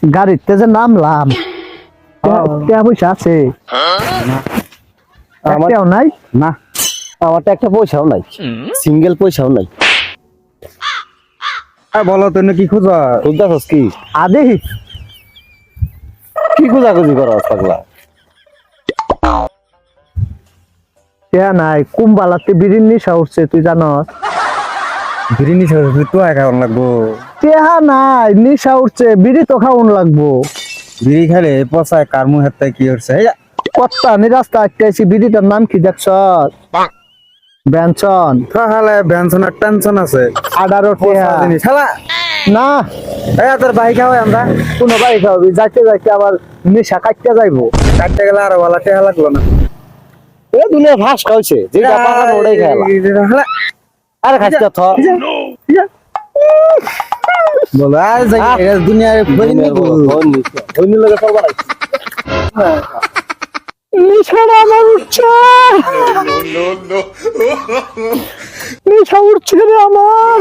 গাড়িতে যে নামলাম পয়সা আছে একটাও নাই না আমার তো একটা পয়সাও নাই, সিঙ্গেল পয়সাও নাই। বলো তো কি খুঁজা খুঁজতেছস কি? আদে কি খোঁজাখুঁজি করা পাগলা? নাই কুম্বালাতে বিড়ির নিশা উঠছে তুই জানস? বিড়ি নিশা তো খাওয়ান লাগবো। তেহা নাই নিশা উঠছে বিড়ি তো খাওয়ান লাগবো। বিড়ি খাইলে পচায় কার মুহের তাই কি হচ্ছে? কত্তা আমি রাস্তা আটকাইছি বিড়িটার নাম কি দেখছ? ব্যঞ্চন। তাহলে ব্যঞ্জনের টেনশন আছে। 18 টেহা শালা না তোর বাইক খাওয়াই আমরা কোনো বাড়ি খাওয়াবি যাইতে যাইতে আবার নেশা কাটতে যাইবো। কাটতে গেলে আরো ভালো টেহা লাগলো না। এ দুনিয়া ভাস খাওয়াইছে যেটা পাকানো ওটাই খেলা। আরে খাইতে থ বলো আর দুনিয়ার বইনি লগে চলবা লাগছে। নেশাটা আমার উঠছে নেশা উঠছে রে আমার।